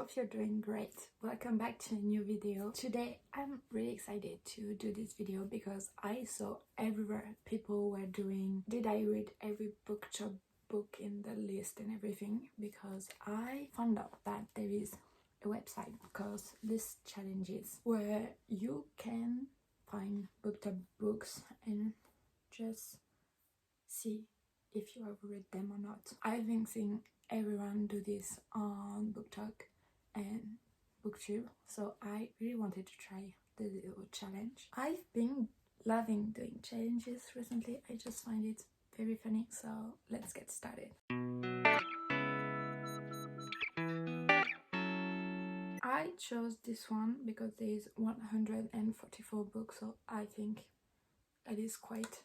hope you're doing great. Welcome back to a new video. Today I'm really excited to do this video because I saw everywhere people were doing did I read every Booktok book in the list and everything, because I found out that there is a website called List Challenges where you can find Booktok books and just see if you have read them or not. I've been seeing everyone do this on Booktok and Booktube, so I really wanted to try the little challenge. I've been loving doing challenges recently. I just find it very funny, so let's get started. I chose this one because there is 144 books, so I think it is quite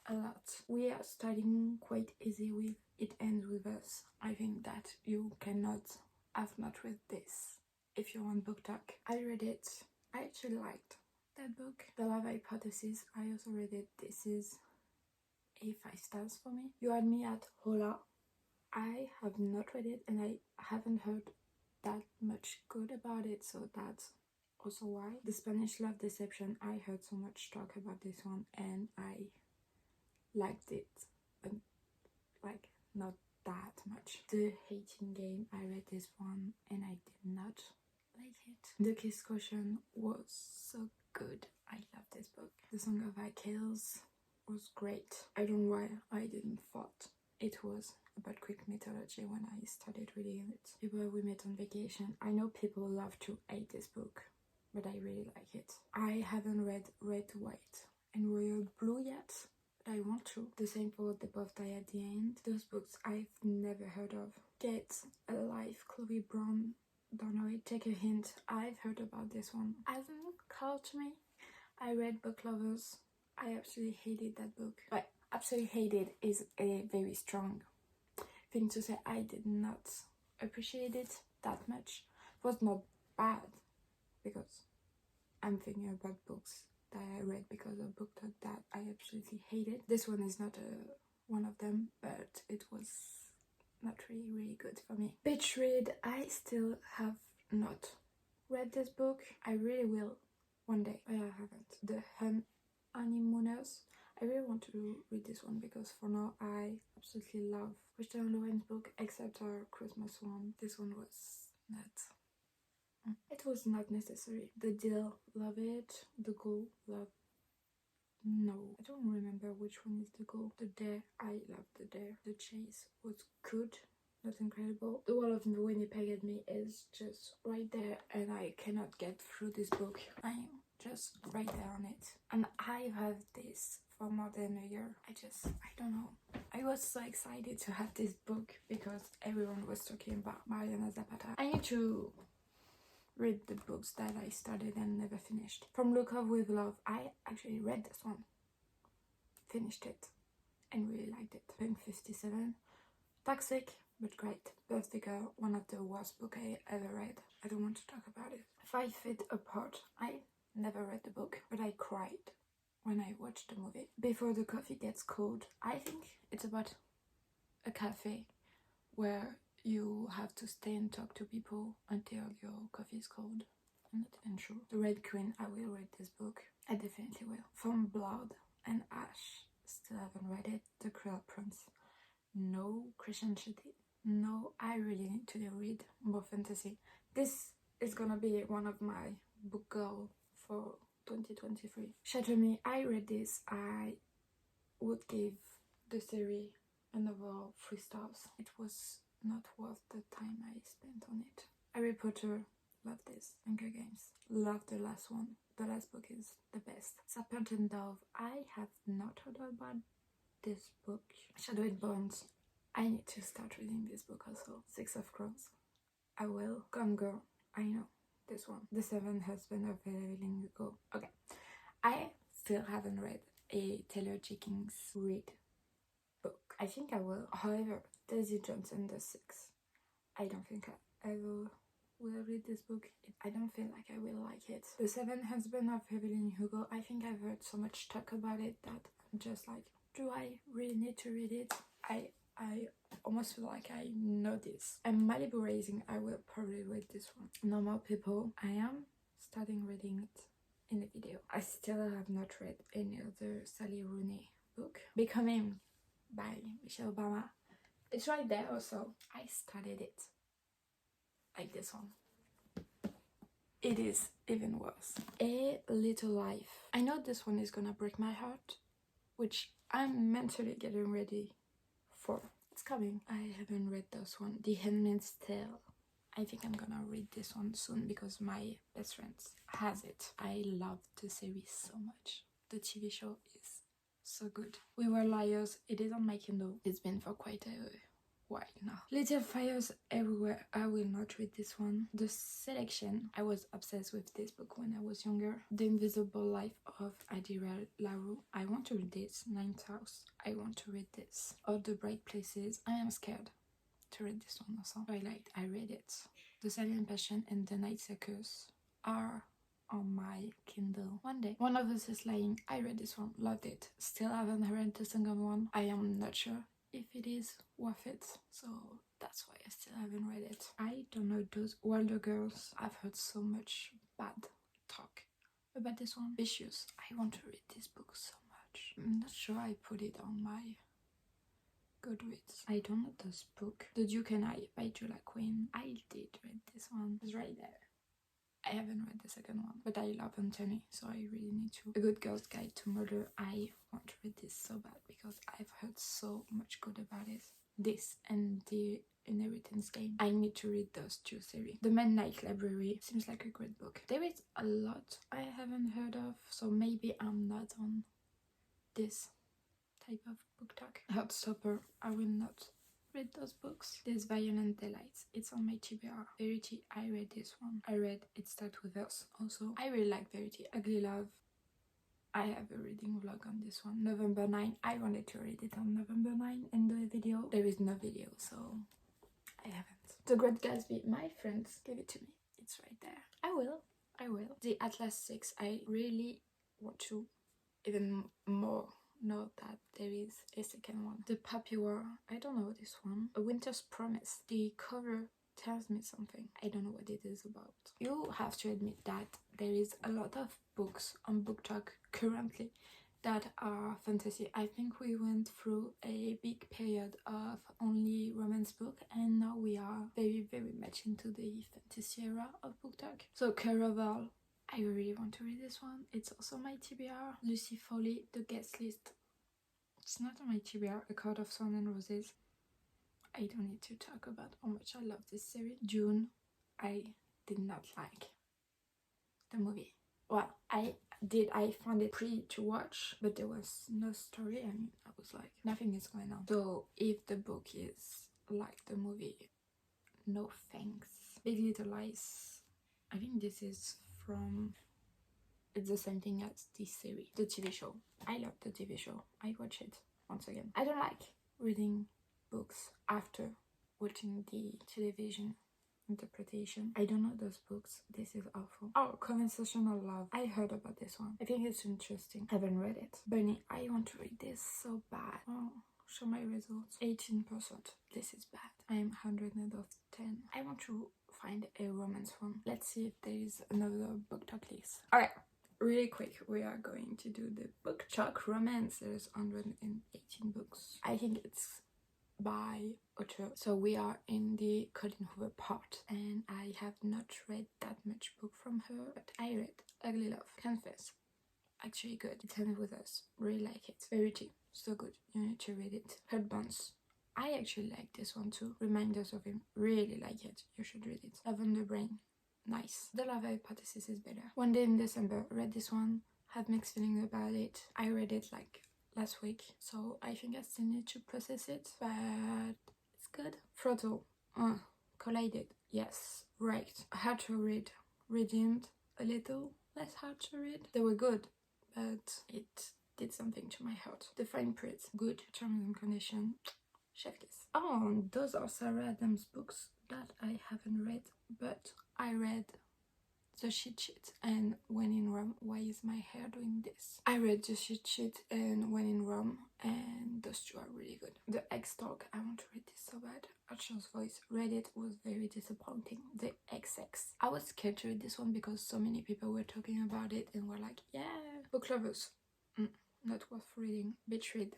a lot. We are starting quite easy with It Ends With Us. I think that you cannot have not read this if you're on Booktok. I read it. I actually liked that book. The Love Hypothesis, I also read it. This is a 5 stars for me. You Had Me at Hola. I have not read it and I haven't heard that much good about it, so that's also why. The Spanish Love Deception, I heard so much talk about this one and I liked it, but like not that much. The Hating Game, I read this one and I did not like it. The Kiss Caution was so good. I love this book. The Song of Achilles was great. I don't know why I didn't thought it was about Greek mythology when I started reading it. People We Met on Vacation. I know people love to hate this book, but I really like it. I haven't read Red, White and Royal Blue yet, but I want to. The Same for They Both Die at the End. Those books I've never heard of. Get a Life, Chloe Brown. Don't know it. Take a Hint. I've heard about this one. Hasn't called to me. I read Book Lovers. I absolutely hated that book. But absolutely hated is a very strong thing to say. I did not appreciate it that much. It was not bad, because I'm thinking about books that I read because of Booktok that I absolutely hated. This one is not one of them, but it was not really good for me. Bitch Read, I still have not read this book. I really will one day, but I haven't. The Honeymooners, I really want to read this one because for now I absolutely love Christian Loren's book, except our Christmas one. This one was not, it was not necessary. The Deal, love it. The Goal, love, no, I don't remember which one is The Goal. The Dare, I love The Dare. The Chase was good, not incredible. The Wall of Winnipeg at Me is just right there and I cannot get through this book. I'm just right there on it. And I have this for more than a year. I don't know. I was so excited to have this book because everyone was talking about Mariana Zapata. I need to read the books that I started and never finished. From Look Up With Love, I actually read this one, finished it, and really liked it. Pink 57, toxic but great. Birthday Girl, one of the worst books I ever read. I don't want to talk about it. 5 Feet Apart, I never read the book, but I cried when I watched the movie. Before the Coffee Gets Cold, I think it's about a cafe where you have to stay and talk to people until your coffee is cold. I'm not even sure. The Red Queen, I will read this book. I definitely will. From Blood and Ash, still haven't read it. The Cruel Prince, no. Christian Shetty, no. I really need to read more fantasy. This is gonna be one of my book goals for 2023. Shatter Me, I read this. I would give the series another 3 stars. It was not worth the time I spent on it. Harry Potter, love this. Hunger Games, love the last one. The last book is the best. Serpent and Dove, I have not heard about this book. Shadowed Bones, I need to start reading this book also. 6 of Crows, I will. Gone Girl, I know this one. The Seven Husbands of Evelyn Hugo. Okay, I still haven't read a Taylor Jenkins Reid book. I think I will. However, Daisy Jones and the Six, I don't think I ever will read this book. I don't feel like I will like it. The Seven Husbands of Evelyn Hugo, I think I've heard so much talk about it that I'm just like, do I really need to read it? I I almost feel like I know this. And Malibu Rising, I will probably read this one. Normal People, I am starting reading it in the video. I still have not read any other Sally Rooney book. Becoming by Michelle Obama. It's right there also. I started it. Like this one. It is even worse. A Little Life. I know this one is gonna break my heart, which I'm mentally getting ready for. It's coming. I haven't read this one. The Handmaid's Tale. I think I'm gonna read this one soon because my best friend has it. I love the series so much. The TV show is so good. We Were Liars. It is on my Kindle. It's been for quite a while now. Little Fires Everywhere. I will not read this one. The Selection. I was obsessed with this book when I was younger. The Invisible Life of Adira Larue. I want to read this. Ninth House. I want to read this. All the Bright Places. I am scared to read this one also. Twilight. I read it. The Silent Passion and The Night Circus are on my Kindle. One day. One of Us is Lying. I read this one. Loved it. Still haven't read the second one. I am not sure if it is worth it, so that's why I still haven't read it. I don't know those Wilder Girls. I've heard so much bad talk about this one. Vicious. I want to read this book so much. I'm not sure I put it on my Goodreads. I don't know this book. The Duke and I by Julia Quinn. I did read this one. It's right there. I haven't read the second one, but I love Anthony, so I really need to. A Good Girl's Guide to Murder. I want to read this so bad because I've heard so much good about it. This and The Inheritance Game. I need to read those two series. The Midnight Library seems like a great book. There is a lot I haven't heard of, so maybe I'm not on this type of Booktok. Heartstopper. I will not read those books. There's Violent Delights. It's on my TBR. Verity, I read this one. I read It Starts With Us also. I really like Verity. Ugly Love. I have a reading vlog on this one. November 9. I wanted to read it on November 9 and do a video. There is no video, so I haven't. The Great Gatsby. My friends gave it to me. It's right there. I will. The Atlas 6. I really want to even more know that there is a second one. The Puppy War. I don't know this one. A Winter's Promise. The cover tells me something. I don't know what it is about. You have to admit that there is a lot of books on Booktok currently that are fantasy. I think we went through a big period of only romance book, and now we are very much into the fantasy era of Booktok. So Caraval. I really want to read this one. It's also my TBR. Lucy Foley, The Guest List. It's not on my TBR. A Court of Thorns and Roses. I don't need to talk about how much I love this series. June. I did not like the movie. Well, I found it pretty to watch, but there was no story. I mean, I was like, nothing is going on. So if the book is like the movie, no thanks. Big Little Lies. I think this is from, it's the same thing as this series. The TV show. I love the TV show. I watch it once again. I don't like reading books after watching the television interpretation. I don't know those books. This is awful. Oh, Conversational Love. I heard about this one. I think it's interesting. I haven't read it. Bunny, I want to read this so bad. Oh, show my results. 18%. This is bad. I am 100 out of 10. I want to find a romance one. Let's see if there is another Booktok list. Alright, really quick, we are going to do the Booktok romance. There's 118 books. I think it's by author. So we are in the Colleen Hoover part, and I have not read that much book from her, but I read Ugly Love. Confess, actually good. It Ends With Us. Really like it. Verity, so good. You need to read it. Hurt Bones. I actually like this one too. Reminders of Him. Really like it. You should read it. Lavender Brain. Nice. The Love Hypothesis is better. One Day in December. Read this one. Have mixed feeling about it. I read it like last week, so I think I still need to process it, but it's good. Frodo. Collided. Yes. Right. Hard to read. Redeemed. A little less hard to read. They were good, but it did something to my heart. The Fine Print. Good. Terms and Conditions. Chef Kiss. Oh, those are Sarah Adams books that I haven't read, but I read The Cheat Sheet and When in Rome. Why is my hair doing this? I read The Cheat Sheet and When in Rome, and those two are really good. The X-Talk, I want to read this so bad. Archer's Voice, read it, was very disappointing. The XX, I was scared to read this one because so many people were talking about it and were like, yeah. Book Lovers, not worth reading. Betrayed,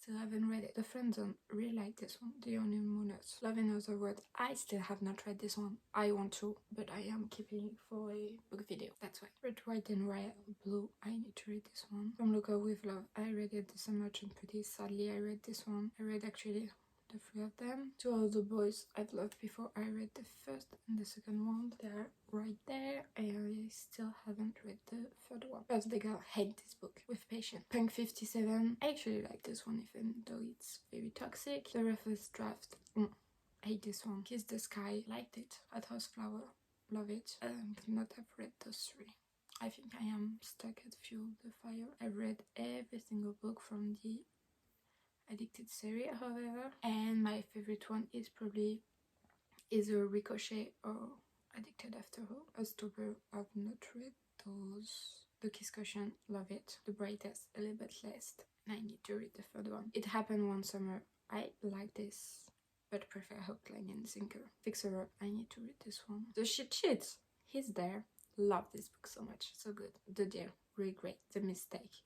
still haven't read it. The Friend Zone, really like this one. The Honeymooners, Love in Other Words, I still have not read this one. I want to, but I am keeping it for a book video, that's why. Red, White and Royal Blue, I need to read this one. From Look Out With Love, I read it. The Summer Merchant Pretty, sadly I read this one. I read actually the three of them. Two Other Boys I've loved before. I read the first and the second one. They're right there. I still haven't read the third one. Birthday Girl, hate this book with passion. Punk 57, I actually like this one even though it's very toxic. The Reference Draft, hate this one. Kiss the Sky, liked it. Hot House Flower, love it. Could not have read those three. I think I am stuck at Fuel the Fire. I read every single book from the Addicted series, however, and my favorite one is probably either Ricochet or Addicted After All. October, I've not read those. The Kiss Cushion, love it. The Brightest, a little bit less, and I need to read the third one. It Happened One Summer, I like this, but prefer Hook, Line and Sinker. Fixer Up, I need to read this one. The Cheat Sheet, he's there. Love this book so much, so good. The Dear, really great. The Mistake,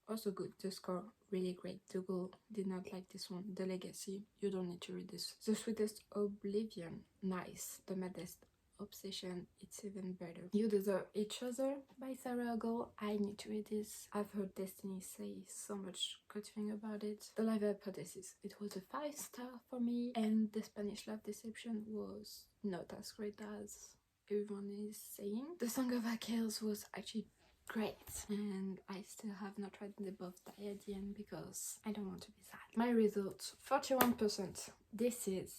also good. The Score, really great. Dougal, did not like this one. The Legacy, you don't need to read this. The Sweetest Oblivion, nice. The Maddest Obsession, it's even better. You Deserve Each Other by Sarah Agol, I need to read this. I've heard Destiny say so much good thing about it. The Life Hypothesis, it was a 5-star for me, and The Spanish Love Deception was not as great as everyone is saying. The Song of Achilles was actually great, and I still have not read the Both Die at the end because I don't want to be sad. My results, 41%. This is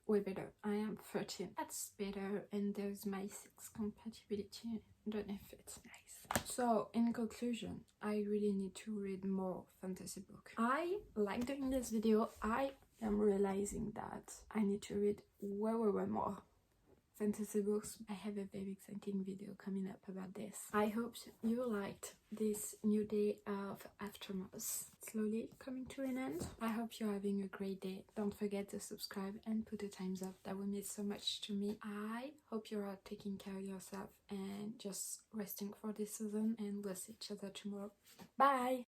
way better. I am 13. That's better, and there's my 6 compatibility. I don't know if it's nice. So in conclusion, I really need to read more fantasy book. I like doing this video. I am realizing that I need to read way more fantasy books. I have a very exciting video coming up about this. I hope you liked this new day of Aftermas, slowly coming to an end. I hope you're having a great day. Don't forget to subscribe and put a thumbs up. That would mean so much to me. I hope you're taking care of yourself and just resting for this season, and we'll see each other tomorrow. Bye!